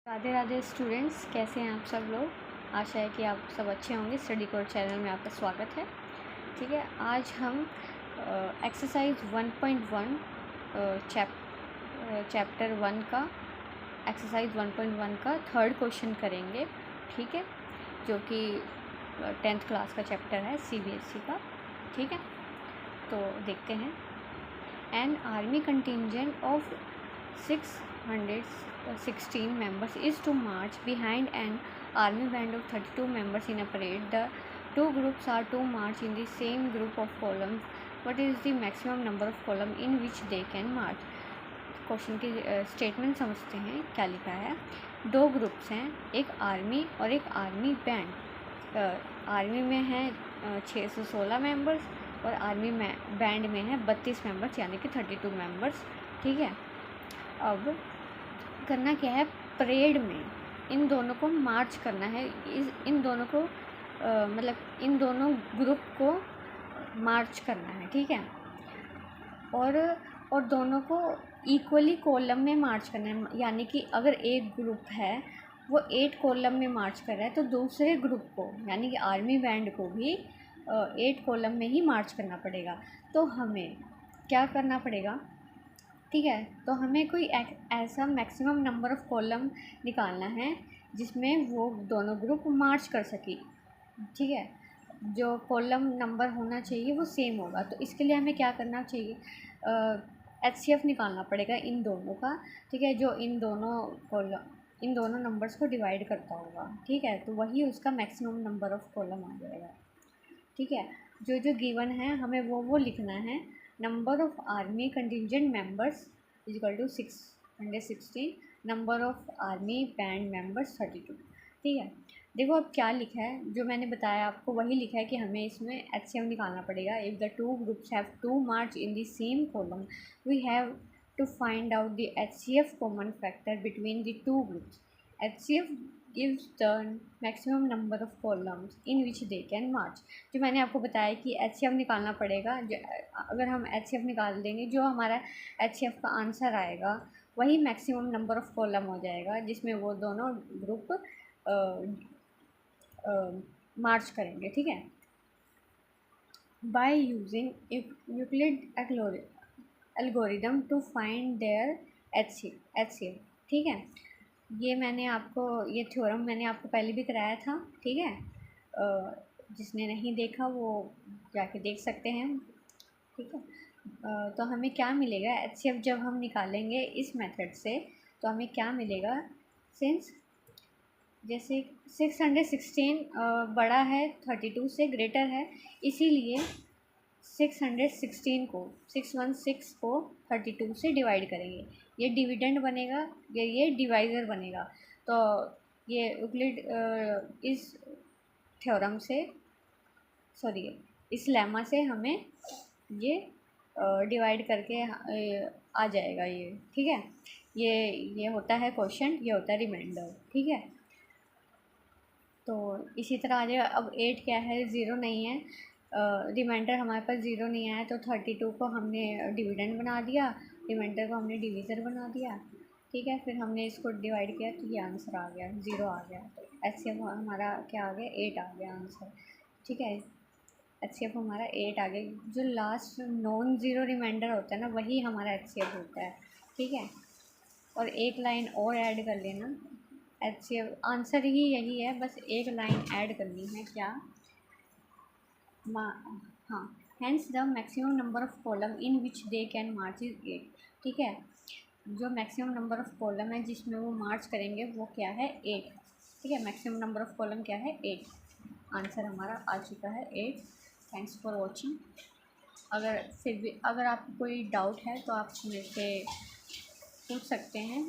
Radhe Radhe students, कैसे हैं आप सब लोग। आशा है कि आप सब अच्छे होंगे। स्टडी कोड चैनल में आपका स्वागत है। ठीक है, आज हम एक्सरसाइज 1.1 चैप्टर 1 का एक्सरसाइज 1.1 का थर्ड क्वेश्चन करेंगे। ठीक है, जो कि 10th क्लास का चैप्टर है CBSE का। ठीक है, तो देखते हैं। An army contingent of 616 members is to march behind an army band of 32 members in a parade. The two groups are to march in the same group of columns. What is the maximum number of column in which they can march? Question की statement समझते हैं क्या लिखा है। दो groups हैं, एक army और एक आर्मी बैंड। आर्मी में है 616 मेंबर्स और आर्मी बैंड में है 32 मेंबर्स, यानी कि 32 मेंबर्स। ठीक है, अब करना क्या है, परेड में इन दोनों को मार्च करना है। इन दोनों को मतलब इन दोनों ग्रुप को मार्च करना है। ठीक है, और दोनों को इक्वली कॉलम में मार्च करना है। यानी कि अगर एक ग्रुप है वो 8 कॉलम में मार्च कर रहा है, तो दूसरे ग्रुप को यानी कि आर्मी बैंड को भी 8 कॉलम में ही मार्च करना पड़ेगा। तो हमें क्या करना पड़ेगा, ठीक है, तो हमें कोई ऐसा मैक्सिमम नंबर ऑफ़ कॉलम निकालना है जिसमें वो दोनों ग्रुप मार्च कर सके। ठीक है, जो कॉलम नंबर होना चाहिए वो सेम होगा। तो इसके लिए हमें क्या करना चाहिए, HCF निकालना पड़ेगा इन दोनों का। ठीक है, जो इन दोनों नंबर्स को डिवाइड करता होगा। ठीक है, तो वही उसका मैक्सिमम नंबर ऑफ़ कॉलम आ जाएगा। ठीक है, जो गिवन है हमें वो लिखना है। Number of army contingent members equal to 616, number of army band members 32। ठीक है, देखो अब क्या लिखा है, जो मैंने बताया आपको वही लिखा है कि हमें इसमें HCF निकालना पड़ेगा। If the two groups have to march in the same column we have to find out the HCF common factor between the two groups. HCF gives the maximum number of columns in which they can march। जो मैंने आपको बताया कि HCF निकालना पड़ेगा। अगर हम HCF निकाल देंगे, जो हमारा HCF का आंसर आएगा वही मैक्सिमम नंबर ऑफ़ कॉलम हो जाएगा जिसमें वो दोनों ग्रुप मार्च करेंगे। ठीक है, by using Euclid algorithm to find their HCF। ठीक है, ये थ्योरम मैंने आपको पहले भी कराया था। ठीक है, जिसने नहीं देखा वो जाके देख सकते हैं। ठीक है, तो हमें क्या मिलेगा, HCF जब हम निकालेंगे इस मेथड से तो हमें क्या मिलेगा, सिंस जैसे 616 बड़ा है 32 से ग्रेटर है, इसीलिए 616 को 616 को 32 से डिवाइड करेंगे। ये डिविडेंड बनेगा, ये डिवाइज़र बनेगा। तो ये यूक्लिड इस थ्योरम से इस लेमा से हमें ये डिवाइड करके आ जाएगा ये। ठीक है, ये होता है क्वेश्चन, ये होता है रिमाइंडर। ठीक है, तो इसी तरह आ जाएगा। अब 8 क्या है, 0 नहीं है, रिमाइंडर हमारे पास 0 नहीं आया, तो 32 को हमने डिविडेंड बना दिया, रिमाइंडर को हमने डिवीज़र बना दिया। ठीक है, फिर हमने इसको डिवाइड किया तो ये आंसर आ गया, 0 आ गया। तो HCF हमारा क्या आ गया, 8 आ गया आंसर। ठीक है, HCF हमारा 8 आ गया। जो लास्ट नॉन ज़ीरो रिमाइंडर होता है ना, वही हमारा HCF होता है। ठीक है, और एक लाइन और ऐड कर लेना, HCF आंसर ही यही है, बस एक लाइन ऐड करनी है। क्या, हाँ, hence the maximum number of column in which they can march is 8। ठीक है, जो मैक्सिमम नंबर ऑफ़ कॉलम है जिसमें वो मार्च करेंगे वो क्या है, 8। ठीक है, मैक्सिमम नंबर ऑफ़ कॉलम क्या है, 8। आंसर हमारा आ चुका है 8। Thanks for watching. अगर आपको कोई डाउट है तो आप मेरे से पूछ सकते हैं।